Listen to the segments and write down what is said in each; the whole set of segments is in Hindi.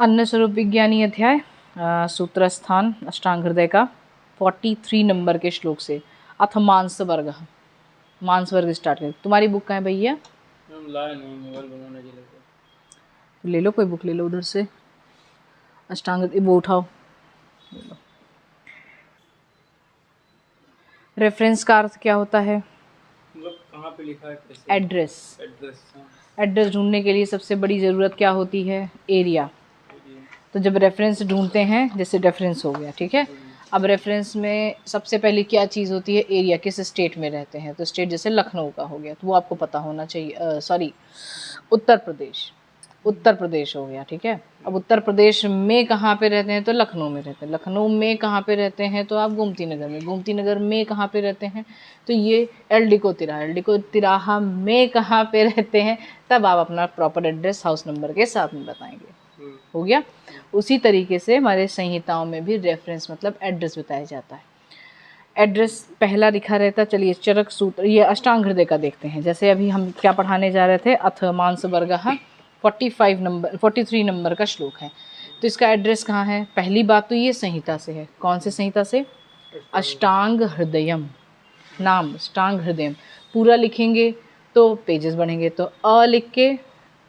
अन्न स्वरूप विज्ञानी अध्याय सूत्र स्थान अष्टांग हृदय का 43 नंबर के श्लोक से अथ मांस वर्ग स्टार्ट करें। तुम्हारी बुक कहाँ है भैया? ले लो, कोई बुक ले लो उधर से। अष्टांग वो उठाओ, ले लो। रेफरेंस का अर्थ क्या होता है? कहाँ पे लिखा है? एड्रेस। एड्रेस ढूंढने के लिए सबसे बड़ी ज़रूरत क्या होती है? एरिया। तो जब रेफरेंस ढूंढते हैं, जैसे रेफरेंस हो गया, ठीक है। अब रेफरेंस में सबसे पहले क्या चीज़ होती है? एरिया। किस स्टेट में रहते हैं? तो स्टेट जैसे लखनऊ का हो गया तो वो आपको पता होना चाहिए। सॉरी, उत्तर प्रदेश हो गया, ठीक है। अब उत्तर प्रदेश में कहाँ पे रहते हैं? तो लखनऊ में रहते हैं। लखनऊ में कहाँ पे रहते हैं? तो आप गोमती नगर में। गोमती नगर में कहाँ पे रहते हैं? तो ये एल्डिको तिराहा में कहाँ पे रहते हैं? तब आप अपना प्रॉपर एड्रेस हाउस नंबर के साथ में बताएंगे। हो गया। उसी तरीके से हमारे संहिताओं में भी रेफरेंस मतलब एड्रेस बताया जाता है। एड्रेस पहला लिखा रहता। चलिए चरक सूत्र, ये अष्टांग हृदय का देखते हैं। जैसे अभी हम क्या पढ़ाने जा रहे थे, अथ मांस वर्गः 43 नंबर का श्लोक है। तो इसका एड्रेस कहाँ है? पहली बात तो ये संहिता से है। कौन से संहिता से? अष्टांग हृदयम। नाम अष्टांग हृदयम पूरा लिखेंगे तो पेजेस बढ़ेंगे। तो अ लिख के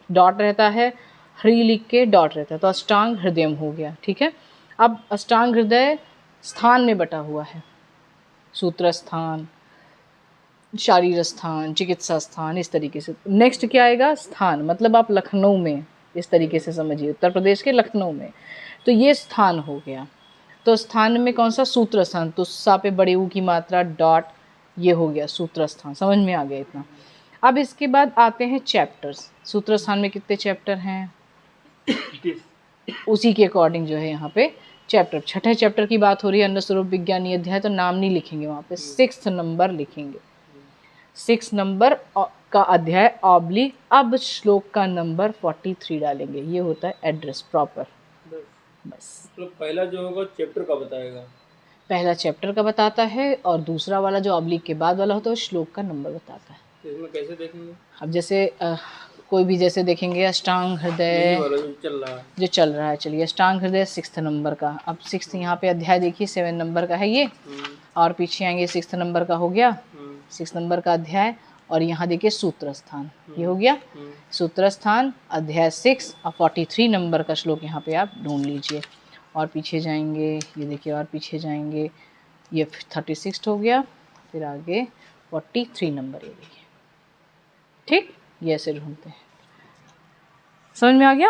डॉट रहता है, ह्री लिख के डॉट रहता है, तो अष्टांग हृदयम हो गया, ठीक है। अब अष्टांग हृदय स्थान में बटा हुआ है। सूत्र स्थान, शारीर स्थान, चिकित्सा स्थान, इस तरीके से। नेक्स्ट क्या आएगा? स्थान, मतलब आप लखनऊ में, इस तरीके से समझिए, उत्तर प्रदेश के लखनऊ में। तो ये स्थान हो गया। तो स्थान में कौन सा? सूत्र स्थान। तो सा पे बड़े ऊ की मात्रा, डॉट, ये हो गया सूत्र स्थान। समझ में आ गया इतना? अब इसके बाद आते हैं चैप्टर्स। सूत्र स्थान में कितने चैप्टर हैं? उसी के अकॉर्डिंग जो है यहाँ पे चैप्टर, छठे चैप्टर की बात हो रही है, अन्न स्वरूप विज्ञानी अध्याय, तो नाम नहीं लिखेंगे वहाँ पे, 6 नंबर लिखेंगे। 6 नंबर का अध्याय ऑब्लिक, अब श्लोक का नंबर 43 डालेंगे। ये होता है एड्रेस प्रॉपर। बस तो पहला जो होगा चैप्टर का बताएगा, पहला चैप्टर का बताता है, और दूसरा वाला जो ऑब्लिक के बाद वाला होता है वो श्लोक का नंबर बताता है। इसमें कैसे देखेंगे? अब जैसे कोई भी जैसे देखेंगे अष्टांग हृदय जो चल रहा है, चलिए अष्टांग हृदय 6 नंबर का। अब 6 यहाँ पे अध्याय देखिए 7 नंबर का है ये, और पीछे आएंगे 6 नंबर का हो गया, 6 नंबर का अध्याय। और यहाँ देखिए सूत्र स्थान, ये हो गया सूत्र स्थान अध्याय 6 और 43 नंबर का श्लोक यहाँ पे आप ढूंढ लीजिए। और पीछे जाएंगे, ये देखिए, और पीछे जाएंगे, ये 36 हो गया, फिर आगे 43 नंबर, ये देखिए, ठीक। ये ऐसे ढूंढते हैं। समझ में आ गया?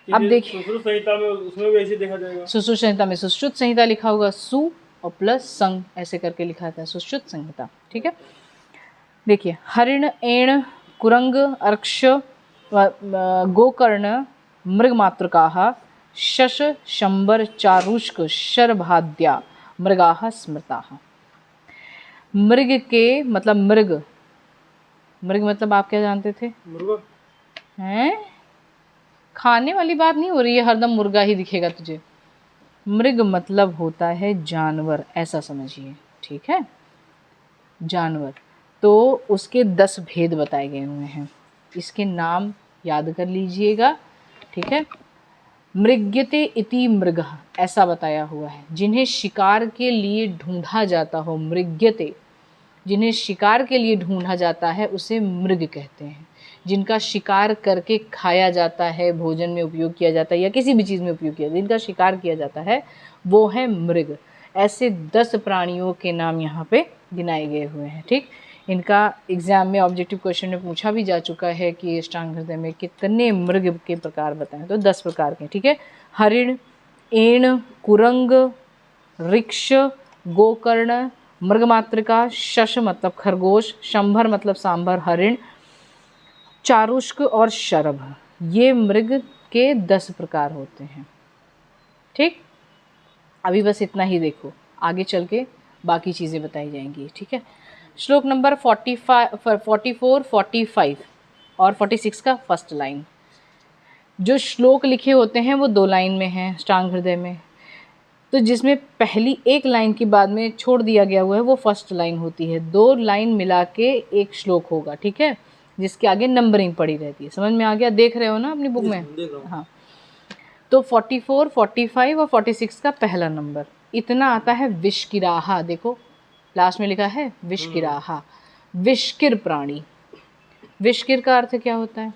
अब देखिए सुश्रुत संहिता में, उसमें भी ऐसे देखा जाएगा। सुश्रुत संहिता में सुश्रुत संहिता लिखा होगा, सु और प्लस संग ऐसे करके लिखा था, सुश्रुत संहिता, ठीक है। देखिए हरिण, एण, कुरंग, अर्क्ष, गोकर्ण, मृगमातृकाः, शश, शंबर, चारुष्क, शरभाद्या मृगाः स्मृताः। मृग के मतलब मृग मतलब आप क्या जानते थे? मुर्गा हैं? खाने वाली बात नहीं हो रही है, हरदम मुर्गा ही दिखेगा तुझे। मृग मतलब होता है जानवर, ऐसा समझिए, ठीक है, जानवर। तो उसके 10 भेद बताए गए हुए हैं, इसके नाम याद कर लीजिएगा, ठीक है। मृग्यते इति मृगः ऐसा बताया हुआ है, जिन्हें शिकार के लिए ढूंढा जाता हो, मृग्यते, जिन्हें शिकार के लिए ढूंढा जाता है उसे मृग कहते हैं। जिनका शिकार करके खाया जाता है, भोजन में उपयोग किया जाता है, या किसी भी चीज़ में उपयोग किया, जिनका शिकार किया जाता है वो है मृग। ऐसे 10 प्राणियों के नाम यहाँ पे गिनाए गए हुए हैं, ठीक। इनका एग्जाम में ऑब्जेक्टिव क्वेश्चन में पूछा भी जा चुका है कि अष्टांग हृदय में कितने मृग के प्रकार बताएं, तो 10 प्रकार के, ठीक है। हरिण, एण, कुरंग, ऋक्ष, गोकर्ण, मृगमातृका, शश मतलब खरगोश, शंभर मतलब सांभर हरिण, चारुष्क और शरभ, ये मृग के 10 प्रकार होते हैं, ठीक। अभी बस इतना ही देखो, आगे चल के बाकी चीज़ें बताई जाएंगी, ठीक है। श्लोक नंबर 44, 45 और 46 का फर्स्ट लाइन। जो श्लोक लिखे होते हैं वो 2 लाइन में हैं अष्टांग हृदय में, तो जिसमें पहली एक लाइन के बाद में छोड़ दिया गया हुआ है वो फर्स्ट लाइन होती है। 2 लाइन मिला के एक श्लोक होगा, ठीक है। जिसके आगे नंबरिंग पड़ी रहती है। समझ में आ गया? देख रहे हो ना अपनी बुक में? देख रहा हूँ। हाँ, तो 44, 45 और 46 का पहला नंबर इतना आता है विष्किराहा। देखो लास्ट में लिखा है विष्किराहा, विष्किर प्राणी। विष्किर का अर्थ क्या होता है?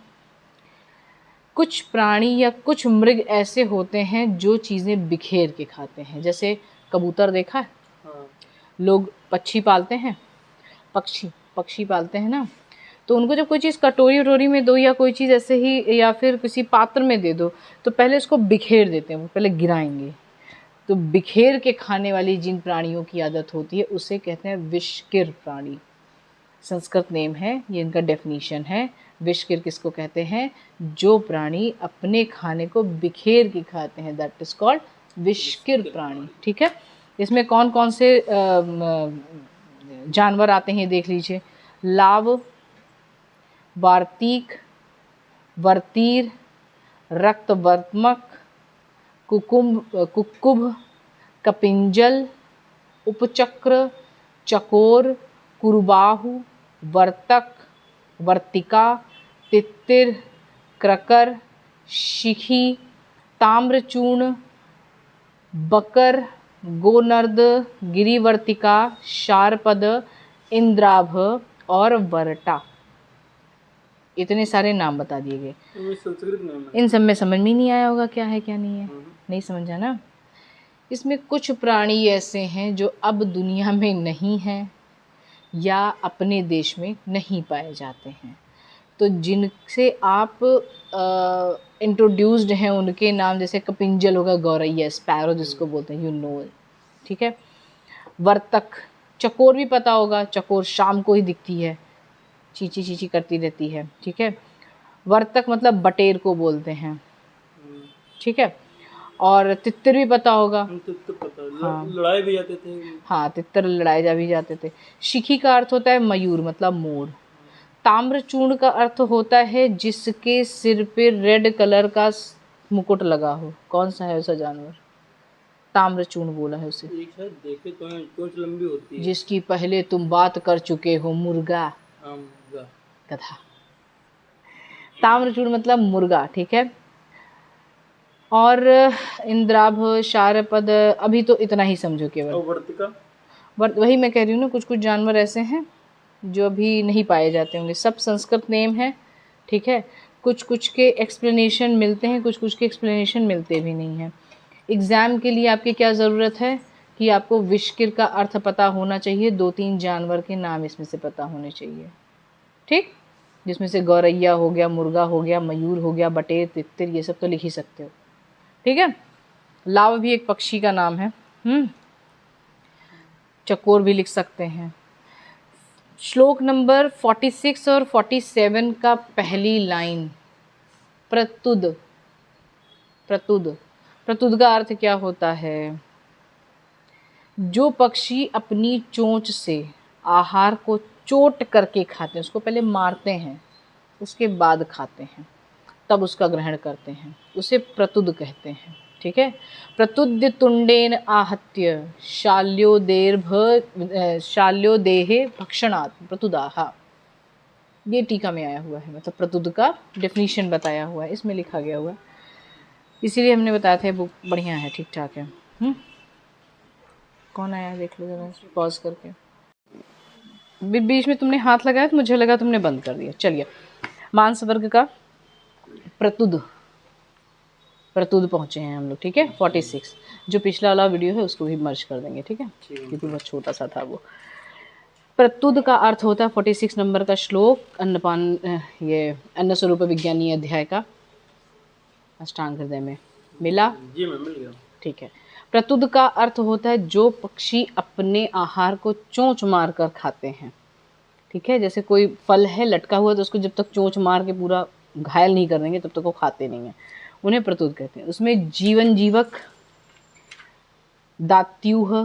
कुछ प्राणी या कुछ मृग ऐसे होते हैं जो चीज़ें बिखेर के खाते हैं। जैसे कबूतर देखा है, हाँ। लोग पक्षी पालते हैं, पक्षी पालते हैं ना, तो उनको जब कोई चीज़ कटोरी वटोरी में दो या कोई चीज़ ऐसे ही या फिर किसी पात्र में दे दो तो पहले उसको बिखेर देते हैं, वो पहले गिराएंगे। तो बिखेर के खाने वाली जिन प्राणियों की आदत होती है उसे कहते हैं विष्किर प्राणी। संस्कृत नेम है ये, इनका डेफिनेशन है। विष्किर किसको कहते हैं? जो प्राणी अपने खाने को बिखेर के खाते हैं, दैट इज कॉल्ड विष्किर प्राणी। ठीक है, इसमें कौन कौन से जानवर आते हैं देख लीजिए। लाव, वार्तिक, वर्तीर, रक्तवर्त्मक, कुक्कुभ, कपिंजल, उपचक्र, चकोर, कुरुबाहु, वर्तक, वर्तिका, तित्तिर, क्रकर, शिखी, ताम्रचूर्ण, बकर, गोनर्द, गिरिवर्तिका, शारपद, इंद्राभ और वरटा। इतने सारे नाम बता दिए गए। ये संस्कृत नाम है। इन सब में समझ में नहीं आया होगा क्या है क्या नहीं है। नहीं समझा ना? इसमें कुछ प्राणी ऐसे हैं जो अब दुनिया में नहीं हैं या अपने देश में नहीं पाए जाते हैं, तो जिनसे आप इंट्रोड्यूस्ड हैं उनके नाम, जैसे कपिंजल होगा, गौरैया, स्पैरो जिसको बोलते हैं, यू नो। ठीक है, वर्तक, चकोर भी पता होगा, चकोर शाम को ही दिखती है, चीची चीची करती रहती है। ठीक है, वर्तक मतलब बटेर को बोलते हैं। ठीक है, और तित्तर भी पता होगा। तित्तर पता है। हाँ, लड़ाए भी जाते थे। हाँ, तित्तर लड़ाए जा भी जाते थे। शिखी का अर्थ होता है मयूर मतलब मोर। ताम्रचूर्ण का अर्थ होता है जिसके सिर पे रेड कलर का मुकुट लगा हो। कौन सा है ऐसा जानवर? ताम्रचूर्ण बोला है उसे। एक शायद देखे तो हैं, चोंच लंबी होती है। जिसकी पहले तुम बात कर चुके हो, मुर्गा। हाँ, मुर्गा। गधा। ताम्रचूर्ण मतलब मुर्गा। ठीक है, और इंद्राभ, शारपद, अभी तो इतना ही समझो केवल। और वर्तिका? वही मैं कह रही हूँ ना, कुछ कुछ जानवर ऐसे हैं जो अभी नहीं पाए जाते होंगे। सब संस्कृत नेम है। ठीक है, कुछ कुछ के एक्सप्लेनेशन मिलते हैं, कुछ कुछ के एक्सप्लेनेशन मिलते भी नहीं हैं। एग्ज़ाम के लिए आपकी क्या ज़रूरत है कि आपको विष्किर का अर्थ पता होना चाहिए, 2-3 जानवर के नाम इसमें से पता होने चाहिए। ठीक, जिसमें से गौरैया हो गया, मुर्गा हो गया, मयूर हो गया, बटेर, तित्तिर, ये सब तो लिख ही सकते हो। ठीक है, लाव भी एक पक्षी का नाम है। चकोर भी लिख सकते हैं। श्लोक नंबर 46 और 47 का पहली लाइन, प्रतुद। प्रतुद, प्रतुद का अर्थ क्या होता है? जो पक्षी अपनी चोंच से आहार को चोट करके खाते हैं, उसको पहले मारते हैं उसके बाद खाते हैं, तब उसका ग्रहण करते हैं, उसे प्रतुद कहते हैं। ठीक है, प्रतुद्य तुंडेन आहत्य शाल्योदेहे भक्षणात् प्रतुदाहा। ये टीका में आया हुआ है, मतलब प्रतुद का डेफिनेशन बताया हुआ है, इसमें लिखा गया हुआ है, इसीलिए हमने बताया था बुक बढ़िया है, ठीक ठाक है। कौन आया देख लो जरा, पॉज करके। बीच में तुमने हाथ लगाया तो मुझे लगा तुमने बंद कर दिया। चलिए, मांस वर्ग का प्रतुद पहुँचे हैं हम लोग। ठीक है, 46 जो पिछला वाला वीडियो है उसको भी मर्ज कर देंगे। ठीक है, क्योंकि बहुत छोटा सा था वो। प्रतुद का अर्थ होता है 46 नंबर का श्लोक, अन्नपान, ये अन्न स्वरूप विज्ञानी अध्याय का अष्टांग हृदय में मिला जी, मैं मिल गया। ठीक है, प्रतुद का अर्थ होता है जो पक्षी अपने आहार को चोंच मार कर खाते हैं। ठीक है, जैसे कोई फल है लटका हुआ तो उसको जब तक चोंच मार के पूरा घायल नहीं कर देंगे तब तक वो खाते नहीं हैं, उन्हें प्रतुद कहते हैं। उसमें जीवन जीवक, दात्यूह,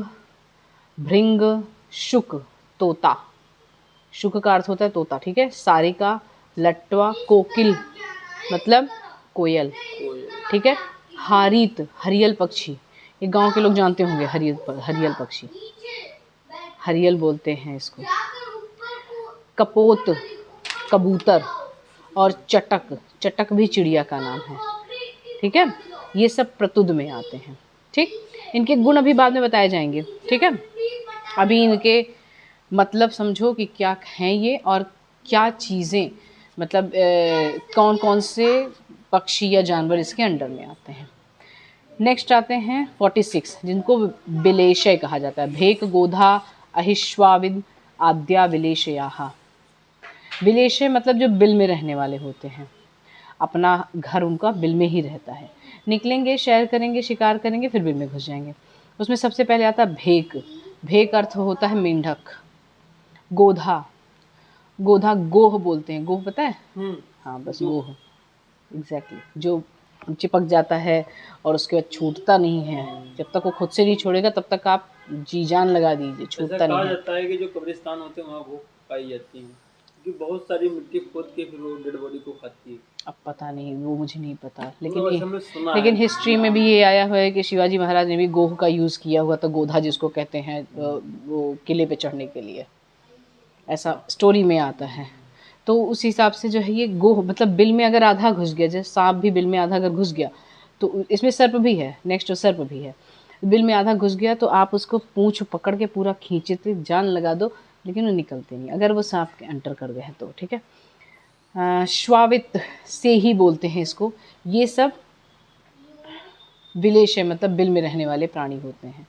भृंग, शुक, तोता। शुक का अर्थ होता है तोता। ठीक है, सारिका, लट्वा, कोकिल मतलब कोयल। ठीक है, हारीत, हरियल पक्षी, ये गांव के लोग जानते होंगे, हरियल पक्षी, हरियल बोलते हैं इसको। कपोत, कबूतर और चटक, चटक भी चिड़िया का नाम है, ठीक है। ये सब प्रतुद में आते हैं, ठीक। इनके गुण अभी बाद में बताए जाएंगे, ठीक है। अभी इनके मतलब समझो कि क्या हैं ये और क्या चीज़ें, मतलब कौन कौन से पक्षी या जानवर इसके अंडर में आते हैं। नेक्स्ट आते हैं 46, जिनको विलेशय कहा जाता है। भेक, गोधा, अहिश्वाविद, आद्या विलेशयाः। विलेशय मतलब जो बिल में रहने वाले होते हैं, अपना घर उनका बिल में ही रहता है। निकलेंगे, सैर करेंगे, शिकार करेंगे, फिर बिल में घुस जाएंगे। उसमें सबसे पहले आता है भेक। भेक अर्थ होता है मेंढक। गोधा, गोधा गोह बोलते हैं, गोह पता है? हाँ बस गोह, एग्जैक्टली, जो चिपक जाता है और उसके बाद छूटता नहीं है। जब तक वो खुद से नहीं छोड़ेगा तब तक आप जी जान लगा दीजिए, छूटता नहीं है। कहा जाता है कि जो कब्रिस्तान होते हैं वहाँ वो पाई जाती हैं, क्योंकि बहुत सारी मिट्टी खोद के फिर वो डेड बॉडी को खाती है। अब पता नहीं, वो मुझे नहीं पता, लेकिन वैसे हमने सुना लेकिन है। हिस्ट्री में भी ये आया हुआ है कि शिवाजी महाराज ने भी गोह का यूज़ किया हुआ था, गोधा जिसको कहते हैं, वो किले पे चढ़ने के लिए, ऐसा स्टोरी में आता है। तो उस हिसाब से जो है ये गोह मतलब बिल में अगर आधा घुस गया, जैसे सांप भी बिल में आधा अगर घुस गया, तो इसमें सर्प भी है, नेक्स्ट सर्प भी है। बिल में आधा घुस गया तो आप उसको पूंछ पकड़ के पूरा खींचते जान लगा दो, लेकिन वो निकलते नहीं अगर वो सांप के एंटर कर गए तो, ठीक है। श्वावित से ही बोलते हैं इसको। ये सब विलेशय मतलब बिल में रहने वाले प्राणी होते हैं।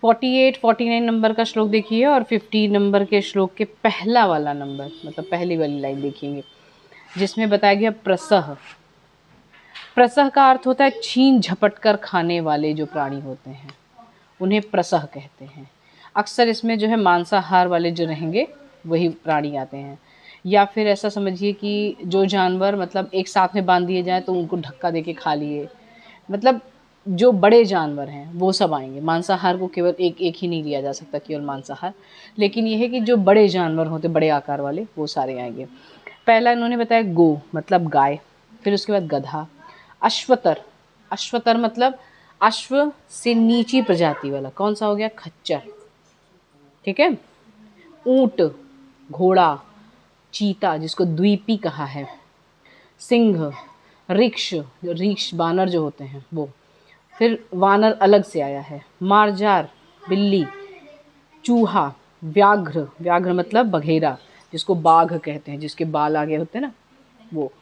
48, 49 नंबर का श्लोक देखिए और 50 नंबर के श्लोक के पहला वाला नंबर मतलब पहली वाली लाइन देखिएंगे, जिसमें बताया गया प्रसह। प्रसह का अर्थ होता है छीन झपट कर खाने वाले जो प्राणी होते हैं उन्हें प्रसह कहते हैं। अक्सर इसमें जो है मांसाहार वाले जो रहेंगे वही प्राणी आते हैं, या फिर ऐसा समझिए कि जो जानवर मतलब एक साथ में बांध दिए जाए तो उनको धक्का दे के खा लिए, मतलब जो बड़े जानवर हैं वो सब आएंगे। मांसाहार को केवल एक ही नहीं लिया जा सकता, केवल मांसाहार, लेकिन ये है कि जो बड़े जानवर होते बड़े आकार वाले वो सारे आएंगे। पहला इन्होंने बताया गो मतलब गाय, फिर उसके बाद गधा, अश्वतर, अश्वतर मतलब अश्व से नीची प्रजाति वाला, कौन सा हो गया? खच्चर, ठीक है। ऊंट, घोड़ा, चीता जिसको द्वीपी कहा है, सिंह, रिक्ष, जो रिक्ष बानर जो होते हैं वो, फिर वानर अलग से आया है, मार्जार बिल्ली, चूहा, व्याघ्र, व्याघ्र मतलब बघेरा जिसको बाघ कहते हैं, जिसके बाल आगे होते हैं ना वो,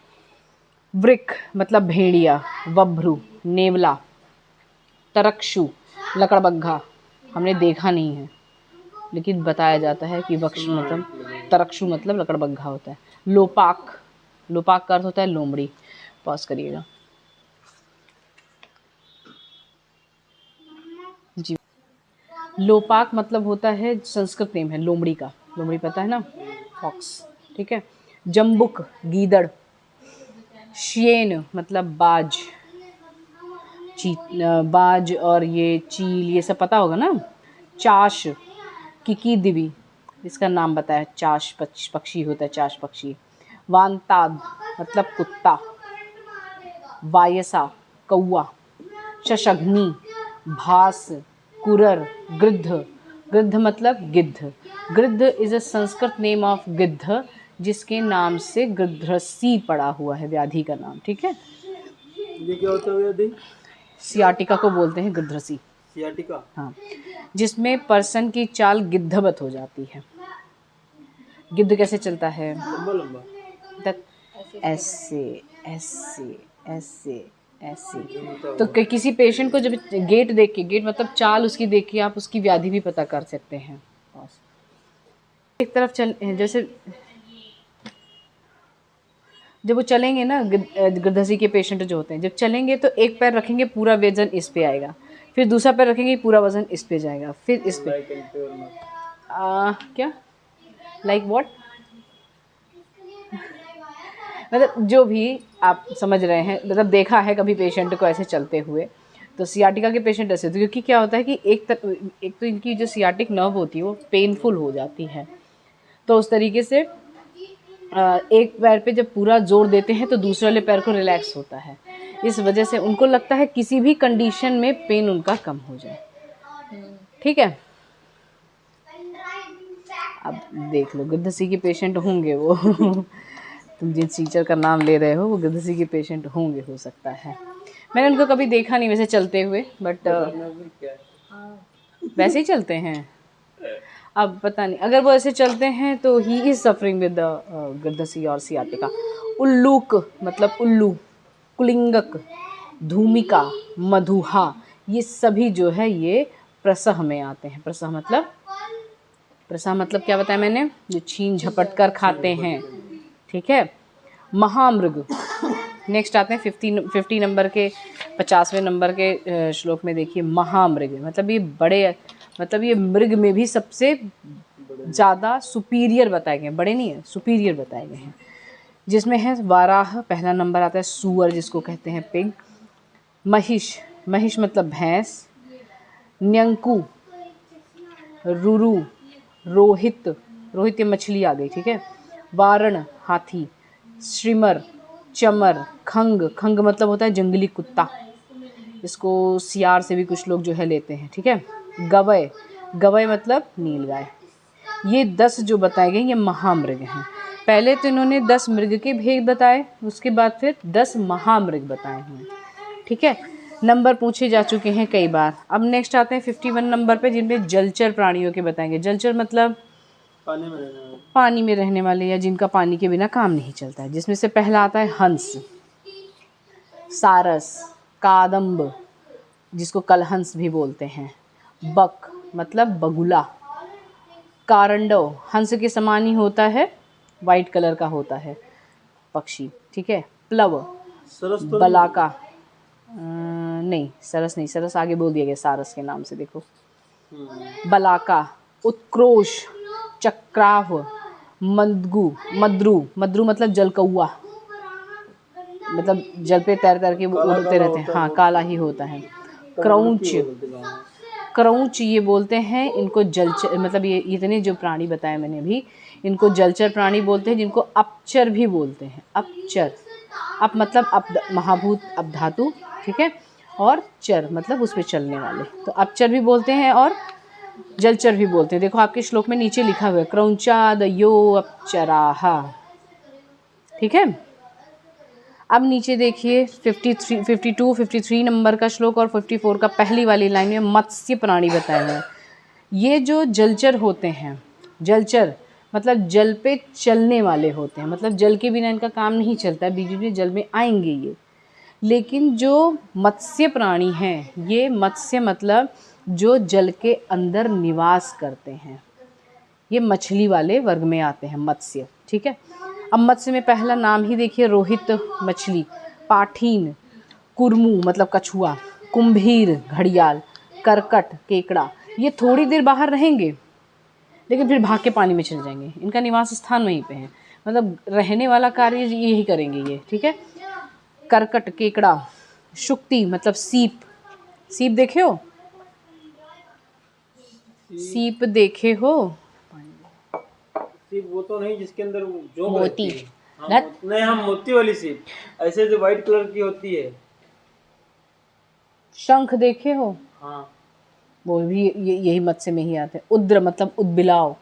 वृक मतलब भेड़िया, वभ्रु, नेवला, तरक्षु, लकड़बग्घा, हमने देखा नहीं है लेकिन बताया जाता है कि वक्ष मतलब तरक्षु मतलब लकड़बग्घा होता है। लोपाक, लोपाक का अर्थ होता है लोमड़ी। पॉज करिएगा जी। लोपाक मतलब होता है, संस्कृत नेम है लोमड़ी का, लोमड़ी पता है ना, फॉक्स, ठीक है। जम्बुक गीदड़, श्येन मतलब बाज, बाज और ये चील ये सब पता होगा ना। चाश, किकीदिवी इसका नाम बताया, चाश पक्षी होता है, चाश पक्षी। वानताद मतलब कुत्ता, वायसा कौआ, शशघ्नी, भास, कुरर, गृद्ध, गृद्ध मतलब गिद्ध, गृद्ध is a Sanskrit name of गिद्ध जिसके नाम से गृध्रसी पड़ा हुआ है, व्याधि का नाम, ठीक है। ये क्या होता है व्याधि? सियाटिका को बोलते हैं गृध्रसी, सियाटिका, हाँ, जिसमें पर्सन की चाल गिद्धवत हो जाती है। गिद्ध कैसे चलता है? लंबा लंबा, ऐसे ऐसे ऐसे ऐसे। तो किसी पेशेंट को जब गेट देख के, गेट मतलब चाल उसकी देख के आप उसकी व्याधि भी पता कर सकते हैं। एक तरफ चल, जैसे जब वो चलेंगे ना, गृद्धसी के पेशेंट जो होते हैं जब चलेंगे तो एक पैर रखेंगे पूरा वजन इस पे आएगा, फिर दूसरा पैर रखेंगे पूरा वजन इस पे जाएगा, फिर इस पे। क्या लाइक व्हाट, मतलब जो भी आप समझ रहे हैं, मतलब देखा है कभी पेशेंट को ऐसे चलते हुए, तो सियाटिका के पेशेंट ऐसे होते हैं, क्योंकि क्या होता है कि एक तो इनकी जो सियाटिक नर्व होती है वो पेनफुल हो जाती है, तो उस तरीके से एक पैर पे जब पूरा जोर देते हैं तो दूसरे वाले पैर को रिलैक्स होता है, इस वजह से उनको लगता है किसी भी कंडीशन में पेन उनका कम हो जाए, ठीक है। अब देख लो, गद्दसी के पेशेंट होंगे वो। तुम जिन टीचर का नाम ले रहे हो वो गद्दसी के पेशेंट होंगे, हो सकता है। मैंने उनको कभी देखा नहीं वैसे चलते हुए, बट क्या है? वैसे ही चलते हैं। अब पता नहीं, अगर वो ऐसे चलते हैं तो ही इज सफरिंग विद गद्दसी और सियाटिका। उल्लूक मतलब उल्लू, कुलिंगक, धूमिका, मधुहा, ये सभी जो है ये प्रसह में आते हैं। प्रसह मतलब क्या बताया मैंने, जो छीन झपट कर खाते हैं, ठीक है। महामृग, नेक्स्ट आते हैं 50 नंबर के 50वें नंबर के श्लोक में। देखिए महामृग मतलब ये बड़े, मतलब ये मृग में भी सबसे ज़्यादा सुपीरियर बताए गए हैं, बड़े नहीं है, सुपीरियर बताए गए हैं। जिसमें है वाराह, पहला नंबर आता है। सूअर जिसको कहते हैं पिग। महिष, महिष मतलब भैंस। न्यंकु, रुरु, रोहित, रोहित ये मछली आ गई, ठीक है। वारण हाथी। श्रीमर, चमर। खंग, खंग मतलब होता है जंगली कुत्ता, इसको सियार से भी कुछ लोग जो है लेते हैं, ठीक है। गवय, गवय मतलब नीलगाय। ये 10 जो बताए गए ये महामृग हैं। पहले तो इन्होंने 10 मृग के भेद बताए, उसके बाद फिर 10 महामृग बताए हैं, ठीक है। नंबर पूछे जा चुके हैं कई बार। अब नेक्स्ट आते हैं 51 नंबर पे, जिनमें जलचर प्राणियों के बताएंगे। जलचर मतलब पानी में रहने वाले या जिनका पानी के बिना काम नहीं चलता है। जिसमें से पहला आता है हंस, सारस, कादम्ब जिसको कलहंस भी बोलते हैं। बक मतलब बगुला। कारंडव हंस के समान ही होता है, वाइट कलर का होता है पक्षी, ठीक है। प्लव, सरस तो बलाका, नहीं सरस नहीं, सरस आगे बोल दिया गया सारस के नाम से, देखो। बलाका, उत्क्रोश, चक्राव, मद्गु, मद्रू, मद्रू मतलब जलकौआ, मतलब जल पे तैर तैर के वो उड़ते रहते हैं, हाँ काला ही होता है। क्रौंच, क्रौंच ये बोलते हैं इनको जलचर, मतलब ये इतने जो प्राणी बताए मैंने अभी, इनको जलचर प्राणी बोलते हैं, जिनको अपचर भी बोलते हैं। अपचर, अप मतलब अप महाभूत अपधातु, ठीक है, और चर मतलब उस पर चलने वाले, तो अपचर भी बोलते हैं और जलचर भी बोलते हैं। देखो आपके श्लोक में नीचे लिखा हुआ है क्रौंचादयो अपचराहा, ठीक है। अब नीचे देखिए 52, 53 नंबर का श्लोक और 54 का पहली वाली लाइन में मत्स्य प्राणी बताया हुआ है। ये जो जलचर होते हैं, जलचर मतलब जल पे चलने वाले होते हैं, मतलब जल के बिना इनका काम नहीं चलता है, बीच में जल में आएंगे ये। लेकिन जो मत्स्य प्राणी हैं, ये मत्स्य मतलब जो जल के अंदर निवास करते हैं, ये मछली वाले वर्ग में आते हैं मत्स्य, ठीक है। अब मत्स्य में पहला नाम ही देखिए, रोहित मछली, पाठीन, कुरमू मतलब कछुआ, कुंभीर घड़ियाल, करकट केकड़ा, ये थोड़ी देर बाहर रहेंगे लेकिन फिर भाग के पानी में चले जाएंगे, इनका निवास स्थान वहीं पे है, मतलब रहने वाला कार्य यही करेंगे ये, ठीक है। करकट केकड़ा। शुक्ति मतलब सीप, सीप देखे हो, सीप देखे हो, सीप वो तो नहीं जिसके अंदर जोंक मोती, रहती है। हाँ, नहीं हम मोती वाली सीप, ऐसे जो व्हाइट कलर की होती है। शंख देखे हो, हाँ वो भी यही मत्स्य में ही आते हैं। उद्र मतलब उद्बिलाव,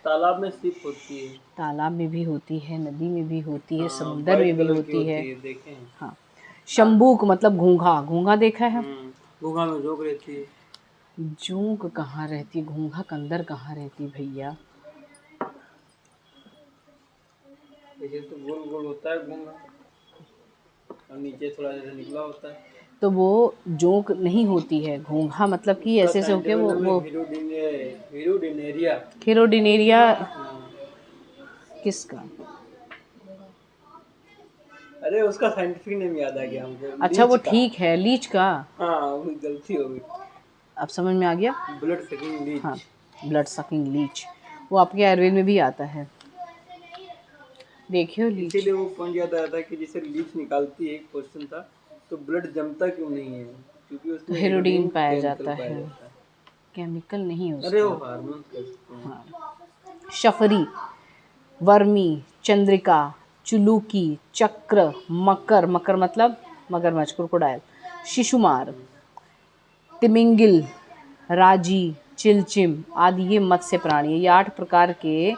तालाब में सीप होती है, तालाब में भी होती है, नदी में भी होती है, हाँ, समुद्र में भी कलर की होती है, देखे हैं। हाँ। शंबूक मतलब घोंघा, घोंघा देखा है। घोंघा में जोंक रहती है। जोंक कहाँ रहती, घोंघा के अंदर कहाँ रहती भैया, जैसे तो गोल गोल होता है घोंघा और नीचे थोड़ा जैसे निकला होता है, तो वो जोंक नहीं होती है, घोंघा मतलब कि ऐसे से होके वो हीरोडिनेरिया। हेरोडिनेरिया किसका, अरे उसका साइंटिफिक नेम याद आ गया हमको, अच्छा वो लीच का। ठीक है, लीच का, हाँ वो गलती हो गई, अब समझ में आ गया। Blood sucking Leach. हाँ, ब्लड सकिंग लीच, वो आपके आयुर्वेद में भी आता है, देखियो लीच। इसीलिए वो पॉइंट याद आया था कि जैसे लीच निकालती है, एक क्वेश्चन था तो ब्लड जमता क्यों नहीं है, क्योंकि तो उसमें हेरोडीन पाया केमिकल जाता पाया है, जाता है। केमिकल नहीं अरे वो उसका। हार्मोन कह सकते हैं। हाँ। शफरी, वर्मी, चंद्रिका, चुलूकी, चक्र, मकर, मकर मतलब मगरमच्छ क्रोकोडाइल, शिशुमार, तिमिंगिल, राजी, चिलचिम आदि ये मत्स्य प्राणी है। ये 8 प्रकार के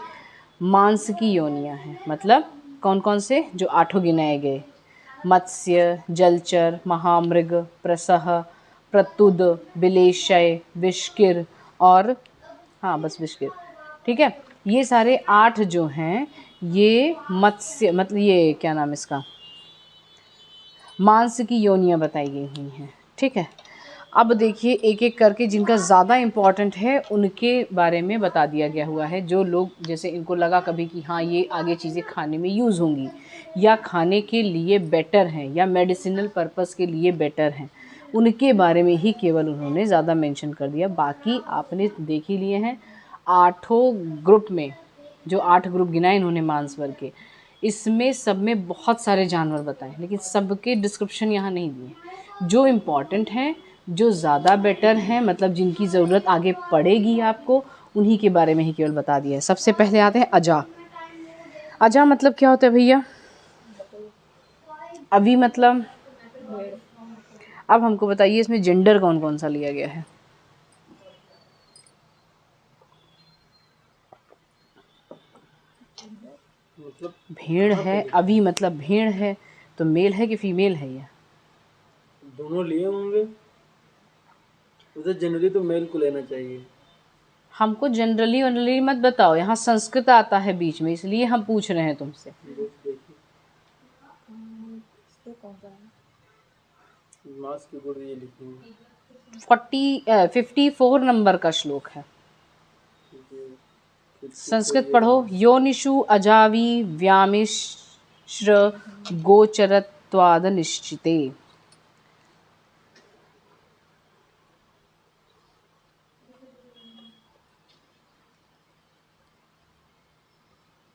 मांस की योनियां हैं। मतलब कौन कौन से? जो 8 गिनाए गए, मत्स्य, जलचर, महामृग, प्रसह, प्रतुद, बिलेशय, विष्किर और हाँ बस विष्किर। ठीक है, ये सारे 8 जो हैं ये मत्स्य मतलब ये क्या नाम इसका, मांस की योनियां बताई गई हुई हैं। ठीक है, अब देखिए एक एक करके जिनका ज़्यादा इम्पॉर्टेंट है उनके बारे में बता दिया गया हुआ है। जो लोग जैसे इनको लगा कभी कि हाँ ये आगे चीज़ें खाने में यूज़ होंगी या खाने के लिए बेटर हैं या मेडिसिनल पर्पस के लिए बेटर हैं, उनके बारे में ही केवल उन्होंने ज़्यादा मेंशन कर दिया। बाकी आपने देख ही लिए हैं 8 ग्रुप में, जो 8 ग्रुप गिनाए इन्होंने मांसवर के, इसमें सब में बहुत सारे जानवर बताए, लेकिन सबके डिस्क्रिप्शन यहाँ नहीं दिए। जो इम्पॉर्टेंट हैं, जो ज़्यादा बेटर हैं, मतलब जिनकी ज़रूरत आगे पड़ेगी आपको, उन्हीं के बारे में ही केवल बता दिया है। सबसे पहले आते हैं अजा। अजा मतलब क्या होता है भैया? अभी मतलब, अब हमको बताइए इसमें जेंडर कौन कौन सा लिया गया है? मतलब भेड़ है, अभी मतलब भेड़ है तो मेल है कि फीमेल है? ये दोनों लिए होंगे, उधर जनरली तो मेल को लेना चाहिए। हमको जनरली मत बताओ, यहाँ संस्कृत आता है बीच में, इसलिए हम पूछ रहे हैं तुमसे। मास की गुण ये लिखेंगे 54 नंबर का श्लोक है। संस्कृत पढ़ो। योनिषु अजावि व्यामिश्र गोचरत्वाद निश्चिते।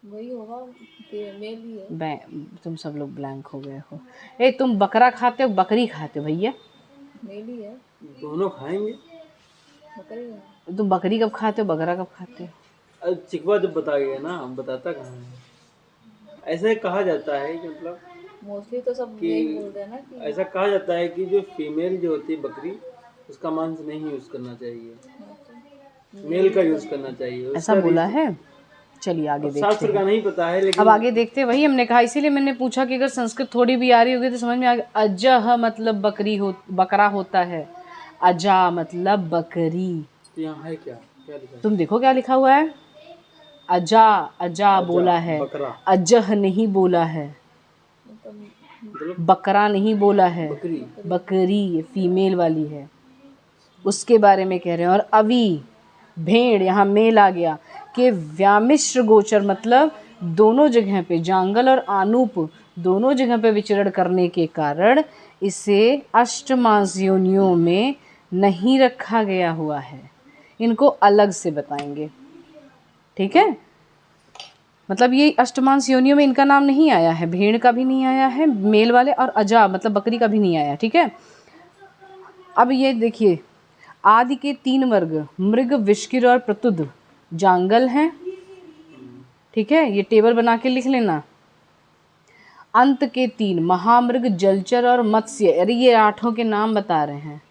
वही होगा, मेल ही है। तुम सब लोग ब्लैंक हो गए हो। ए तुम बकरा खाते हो बकरी खाते हो भैया? मेल ही है। दोनों खाएंगे। बकरी है। तुम बकरी कब खाते हो बकरा कब खाते हो? अरे चिकवा जब बता गया ना, हम बताता कहाँ है। ऐसा कहा जाता है कि मतलब मोस्टली तो सब यही बोलते हैं ना कि ऐसा कहा जाता है कि जो फीमेल जो होती है बकरी, उसका मांस नहीं यूज करना चाहिए, मेल का यूज करना चाहिए। ऐसा बोला है? चलिए आगे देखते शास्त्र हैं। का नहीं पता है, लेकिन अब आगे देखते हैं। वही हमने कहा, इसीलिए मैंने पूछा कि अगर संस्कृत थोड़ी भी आ रही होगी तो समझ में आ गया। अजह मतलब बकरी हो, बकरा होता है। अजा मतलब बकरी। तो यहाँ है क्या क्या लिखा है? तुम देखो क्या लिखा हुआ है। अजा, अजा बोला है, बकरा, अजह नहीं बोला है, मतलब बकरा नहीं बोला है, बकरी। बकरी ये फीमेल वाली है, उसके बारे में कह रहे हैं। और अवी भेड़, यहाँ मेल आ गया कि व्यामिश्र गोचर मतलब दोनों जगह पे, जांगल और आनूप दोनों जगह पे विचरण करने के कारण इसे अष्टमांस योनियों में नहीं रखा गया हुआ है। इनको अलग से बताएंगे। ठीक है, मतलब ये अष्टमांस योनियों में इनका नाम नहीं आया है, भेड़ का भी नहीं आया है मेल वाले, और अजा मतलब बकरी का भी नहीं आया। ठीक है, अब ये देखिए आदि के 3 वर्ग मृग, विष्किर और प्रतुद जांगल हैं। ठीक है, ये टेबल बना के लिख लेना। अंत के 3 महामृग, जलचर और मत्स्य, अरे ये 8 के नाम बता रहे हैं।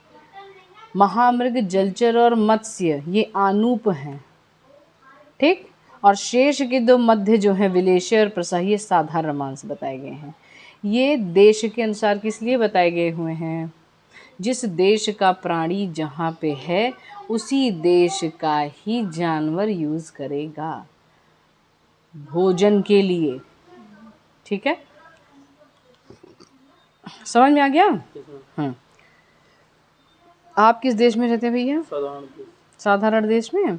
महामृग, जलचर और मत्स्य ये आनूप हैं। ठीक, और शेष के 2 मध्य जो है विलेशय और प्रसह, ये साधारण मांस बताए गए हैं। ये देश के अनुसार किस लिए बताए गए हुए हैं? जिस देश का प्राणी जहाँ पे है उसी देश का ही जानवर यूज़ करेगा भोजन के लिए। ठीक है, समझ में आ गया? आप किस देश में रहते हैं भैया? साधारण देश में।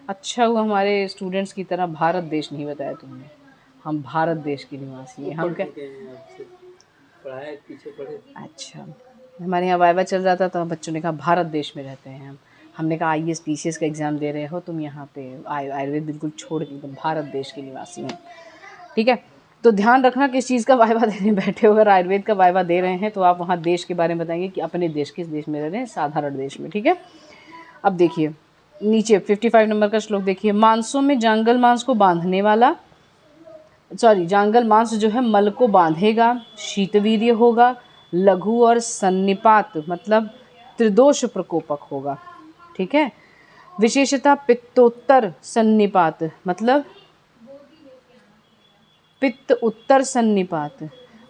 अच्छा हुआ हमारे स्टूडेंट्स की तरह भारत देश नहीं बताया तुमने। हम भारत देश के निवासी हैं। हम क्या पढ़ाए पीछे पढ़े। अच्छा, हमारे यहाँ वाइवा चल रहा था तो बच्चों ने कहा भारत देश में रहते हैं हम। हमने कहा IAS PCS का एग्ज़ाम दे रहे हो तुम, यहाँ पे आयुर्वेद बिल्कुल छोड़ के तुम भारत देश के निवासी हैं। ठीक है, तो ध्यान रखना किस चीज़ का वाइवा देने बैठे हो। अगर आयुर्वेद का वाइवा दे रहे हैं तो आप वहाँ देश के बारे में बताएंगे कि अपने देश, किस देश में रह रहे हैं, साधारण देश में। ठीक है, अब देखिए नीचे 55 नंबर का श्लोक देखिए। मांसों में जांगल मांस को बांधने वाला, जांगल मांस जो है मल को बांधेगा, शीतवीर्य होगा, लघु और सन्निपात मतलब त्रिदोष प्रकोपक होगा। ठीक है, विशेषता पित्तोत्तर सन्निपात, मतलब पित्त उत्तर सन्निपात,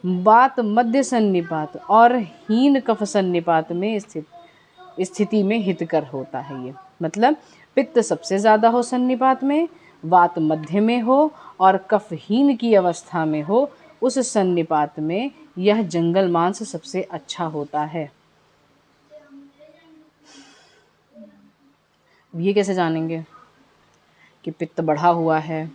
वात मध्य सन्निपात और हीन कफ सन्निपात में स्थिति में हितकर होता है ये। मतलब पित्त सबसे ज़्यादा हो सन्निपात में, वात मध्य में हो और कफहीन की अवस्था में हो, उस सन्निपात में यह जंगल मांस सबसे अच्छा होता है। ये कैसे जानेंगे कि पित्त बढ़ा हुआ है,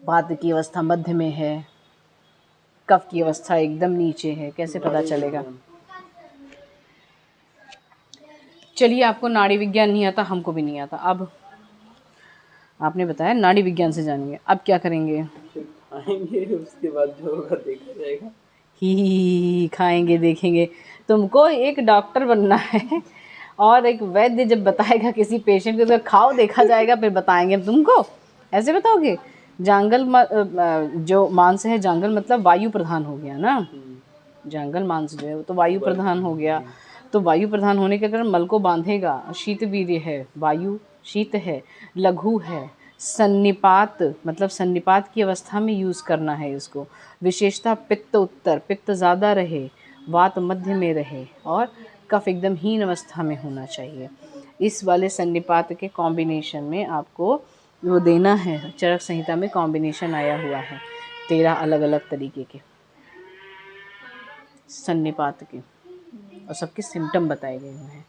वात की अवस्था मध्य में है, कफ की अवस्था एकदम नीचे है, कैसे पता चलेगा? चलिए, आपको नाड़ी विज्ञान नहीं आता, हमको भी नहीं आता। अब आपने बताया नाड़ी विज्ञान से जानेंगे, अब क्या करेंगे? खाएंगे, उसके बाद जो होगा देखा जाएगा। ही खाएंगे देखेंगे। तुमको एक डॉक्टर बनना है और एक वैद्य जब बताएगा किसी पेशेंट को तो खाओ देखा जाएगा, फिर बताएंगे तुमको, ऐसे बताओगे? जांगल जो मांस है, जांगल मतलब वायु प्रधान हो गया ना, जांगल मांस जो है वो तो वायु प्रधान हो गया। तो वायु प्रधान होने के कारण मल को बांधेगा। शीत वीर्य है, वायु शीत है, लघु है, सन्निपात मतलब सन्निपात की अवस्था में यूज़ करना है इसको। विशेषता पित्त उत्तर, पित्त ज़्यादा रहे, वात मध्य में रहे और कफ एकदम हीन अवस्था में होना चाहिए। इस वाले सन्निपात के कॉम्बिनेशन में आपको वो देना है। चरक संहिता में कॉम्बिनेशन आया हुआ है 13 अलग अलग तरीके के सन्निपात के, और सबके सिम्टम बताए गए हुए हैं।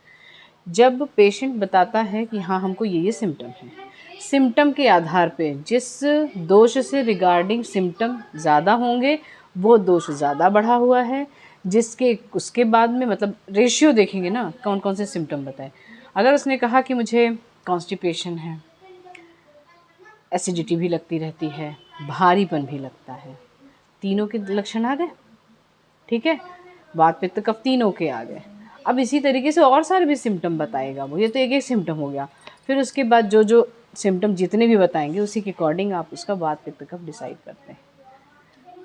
जब पेशेंट बताता है कि हाँ हमको ये सिम्टम है, सिम्टम के आधार पे जिस दोष से रिगार्डिंग सिम्टम ज़्यादा होंगे वो दोष ज़्यादा बढ़ा हुआ है, जिसके उसके बाद में मतलब रेशियो देखेंगे ना, कौन कौन से सिम्टम बताए। अगर उसने कहा कि मुझे कॉन्स्टिपेशन है, एसिडिटी भी लगती रहती है, भारीपन भी लगता है, तीनों के लक्षण आ गए, ठीक है, वात पित्त कफ तीनों के आ गए। अब इसी तरीके से और सारे भी सिम्टम बताएगा वो, ये तो एक एक सिम्टम हो गया। फिर उसके बाद जो जो सिम्टम जितने भी बताएंगे उसी के अकॉर्डिंग आप उसका वात पित्त कफ डिसाइड करते हैं।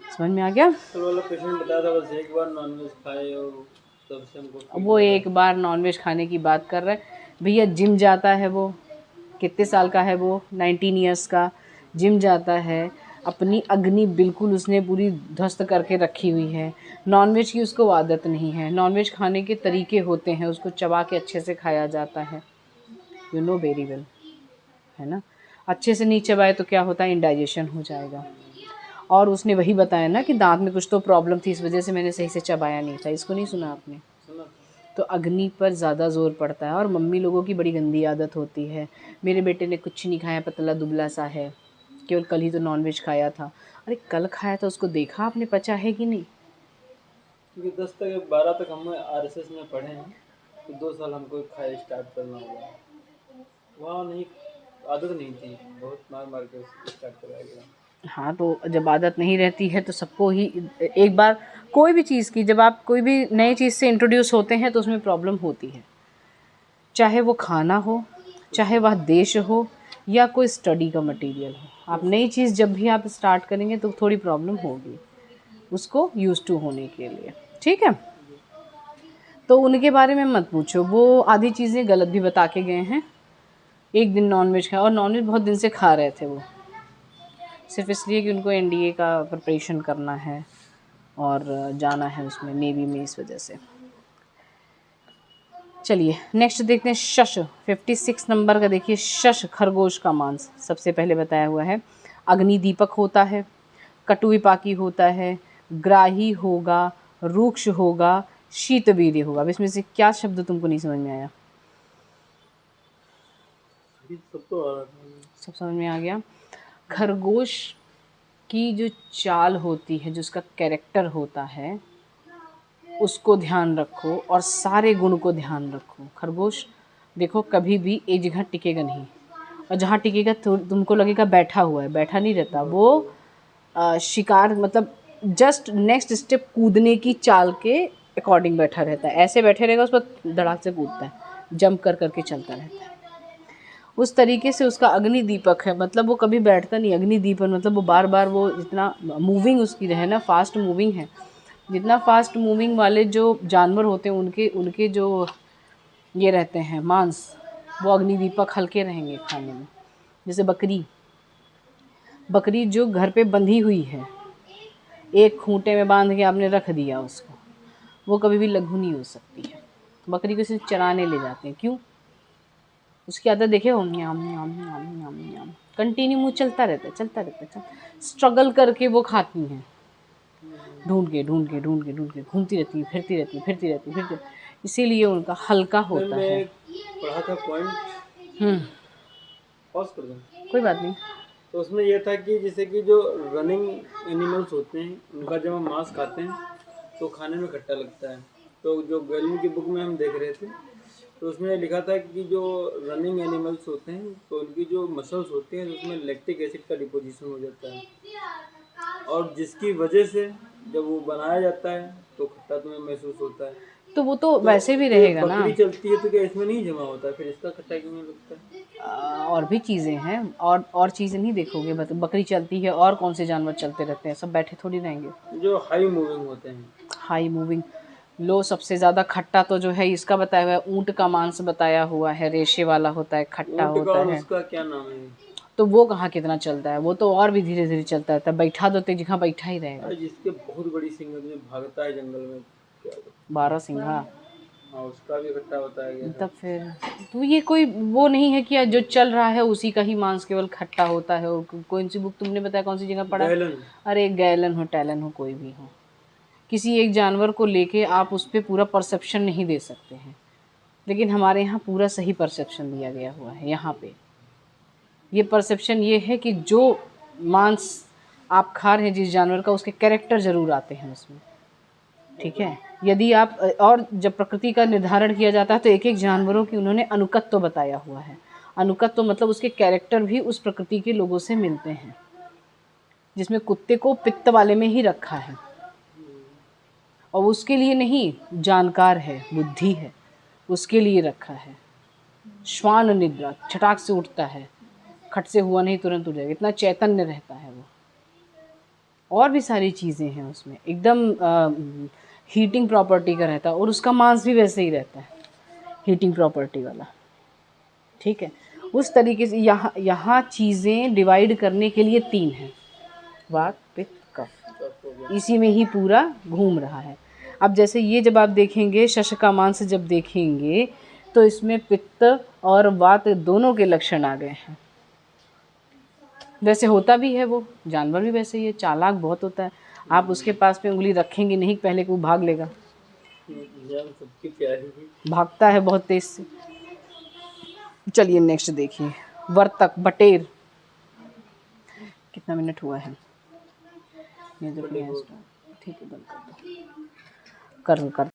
समझ में आ गया? तो वाला पेशेंट बताया था बस एक बार नॉनवेज खाए और तब से हमको वो एक बार नॉनवेज खाने की बात कर रहा है भैया। जिम जाता है वो, कितने साल का है वो? 19 ईयर्स का। जिम जाता है, अपनी अग्नि बिल्कुल उसने पूरी ध्वस्त करके रखी हुई है। नॉनवेज की उसको आदत नहीं है। नॉनवेज खाने के तरीके होते हैं, उसको चबा के अच्छे से खाया जाता है, यू नो वेरी वेल, है ना। अच्छे से नहीं चबाए तो क्या होता है, इंडाइजेशन हो जाएगा। और उसने वही बताया ना कि दांत में कुछ तो प्रॉब्लम थी, इस वजह से मैंने सही से चबाया नहीं था। इसको नहीं सुना आपने? तो अग्नि पर ज़्यादा ज़ोर पड़ता है। और मम्मी लोगों की बड़ी गंदी आदत होती है, मेरे बेटे ने कुछ नहीं खाया, पतला दुबला सा है, केवल कल ही तो नॉनवेज खाया था। अरे कल खाया था, उसको देखा आपने पचा है कि नहीं? क्योंकि 10 तक 12 तक हम RSS में पढ़े हैं, तो 2 साल हमको खाया स्टार्ट करना होगा। वहाँ नहीं, आदत नहीं थी, बहुत मार मार के स्टार्ट कराया गया। हाँ, तो जब आदत नहीं रहती है तो सबको ही एक बार कोई भी चीज़ की, जब आप कोई भी नई चीज़ से इंट्रोड्यूस होते हैं तो उसमें प्रॉब्लम होती है। चाहे वो खाना हो, चाहे वह देश हो, या कोई स्टडी का मटेरियल हो। आप नई चीज़ जब भी आप स्टार्ट करेंगे तो थोड़ी प्रॉब्लम होगी उसको यूज़ टू होने के लिए, ठीक है। तो उनके बारे में मत पूछो, वो आधी चीज़ें गलत भी बता के गए हैं। एक दिन नॉनवेज खाया, और नॉनवेज बहुत दिन से खा रहे थे वो, सिर्फ इसलिए कि उनको NDA का प्रिपरेशन करना है और जाना है उसमें नेवी में, इस वजह से। चलिए नेक्स्ट देखते हैं, शश 56 नंबर का देखिए। शश खरगोश का मांस सबसे पहले बताया हुआ है। अग्नि दीपक होता है, कटुविपाकी होता है, ग्राही होगा, रूक्ष होगा, शीतवीर्य होगा। अब इसमें से क्या शब्द तुमको नहीं समझ में आया? सब समझ में आ गया। खरगोश की जो चाल होती है, जो उसका कैरेक्टर होता है, उसको ध्यान रखो और सारे गुण को ध्यान रखो। खरगोश देखो कभी भी एक जगह टिकेगा नहीं, और जहाँ टिकेगा तो तुमको लगेगा बैठा हुआ है, बैठा नहीं रहता वो। शिकार मतलब जस्ट नेक्स्ट स्टेप कूदने की चाल के अकॉर्डिंग बैठा रहता है। ऐसे बैठे रहेगा, उस पर धड़ाक से कूदता है, जंप कर करके चलता रहता है। उस तरीके से उसका अग्नि दीपक है, मतलब वो कभी बैठता नहीं। अग्नि दीपक मतलब वो बार बार, वो जितना मूविंग उसकी रहे ना, फास्ट मूविंग है। जितना फास्ट मूविंग वाले जो जानवर होते हैं उनके जो ये रहते हैं मांस, वो अग्निदीपक हल्के रहेंगे खाने में। जैसे बकरी जो घर पे बंधी हुई है, एक खूंटे में बांध के आपने रख दिया उसको, वो कभी भी लघु नहीं हो सकती है। बकरी को सिर्फ चराने ले जाते हैं, क्यों? उसकी आदत देखे हो, न्याम कंटिन्यू मुँह चलता रहता है। स्ट्रगल करके वो खाती हैं, ढूंढ के घूमती रहती, फिरती रहती। इसीलिए उनका हल्का होता है। पढ़ा था पॉइंट, पॉज कर दूं? कोई बात नहीं। तो उसमें यह था कि जैसे कि जो रनिंग एनिमल्स होते हैं उनका जब हम मांस खाते हैं तो खाने में खट्टा लगता है। तो जो गर्मी की बुक में हम देख रहे थे तो उसमें लिखा था कि जो रनिंग एनिमल्स होते हैं तो उनकी जो मसल्स होती हैं उसमें लैक्टिक एसिड का डिपोजिशन हो जाता है, और जिसकी वजह से जब वो बनाया जाता है तो खट्टा तुम्हें महसूस होता है। तो वो तो वैसे भी रहेगा ना। बकरी चलती है तो क्या इसमें नहीं जमा होता, फिर इसका खट्टा क्यों नहीं लगता है? और भी चीज़ें हैं, और चीज़ें नहीं देखोगे। बकरी चलती है, और कौन से जानवर चलते रहते हैं, सब बैठे थोड़ी रहेंगे। जो हाई मूविंग होते हैं, हाई मूविंग लो। सबसे ज़्यादा खट्टा तो जो है इसका बताया हुआ है, ऊँट का मांस बताया हुआ है, रेशे वाला होता है, खट्टा होता है। उसका क्या नाम है? तो वो कहाँ कितना चलता है, वो तो और भी धीरे धीरे चलता है। तब बैठा दो जहाँ बैठा ही रहेगा। जिसके बहुत बड़ी सींग भागता है जंगल में, 12 सिंघा, हाँ, उसका भी खट्टा बताया गया। तब फिर तो ये कोई वो नहीं है कि जो चल रहा है उसी का ही मांस केवल खट्टा होता है। कौन सी बुक तुमने बताया, कौन सी जगह पढ़ा? अरे गैलन हो, टैलन हो, कोई भी हो, किसी एक जानवर को लेके आप उस पर पूरा परसेप्शन नहीं दे सकते हैं, लेकिन हमारे यहाँ पूरा सही परसेप्शन दिया गया हुआ है। यहाँ पे ये परसेप्शन ये है कि जो मांस आप खा रहे हैं जिस जानवर का, उसके कैरेक्टर ज़रूर आते हैं उसमें, ठीक है। यदि आप, और जब प्रकृति का निर्धारण किया जाता है तो एक एक जानवरों की उन्होंने अनुकत्व बताया हुआ है। अनुकत्व मतलब उसके कैरेक्टर भी उस प्रकृति के लोगों से मिलते हैं। जिसमें कुत्ते को पित्त वाले में ही रखा है, और उसके लिए नहीं, जानकार है, बुद्धि है, उसके लिए रखा है। श्वान निद्रा, छटाक से उठता है, खट से हुआ नहीं तुरंत उठ जाएगा, इतना चैतन्य रहता है वो। और भी सारी चीज़ें हैं उसमें, एकदम हीटिंग प्रॉपर्टी का रहता है, और उसका मांस भी वैसे ही रहता है, हीटिंग प्रॉपर्टी वाला, ठीक है। उस तरीके से यहाँ चीज़ें डिवाइड करने के लिए 3 हैं, वात पित्त कफ, इसी में ही पूरा घूम रहा है। अब जैसे ये जब आप देखेंगे, शश का मांस जब देखेंगे तो इसमें पित्त और वात दोनों के लक्षण आ गए हैं। वैसे होता भी है, वो जानवर भी वैसे ही है, चालाक बहुत होता है। आप उसके पास में उंगली रखेंगे नहीं, पहले को भाग लेगा, भागता है बहुत तेज से। चलिए नेक्स्ट देखिए, वर्तक, बटेर। कितना मिनट हुआ है? ठीक है, बंद कर दो, कर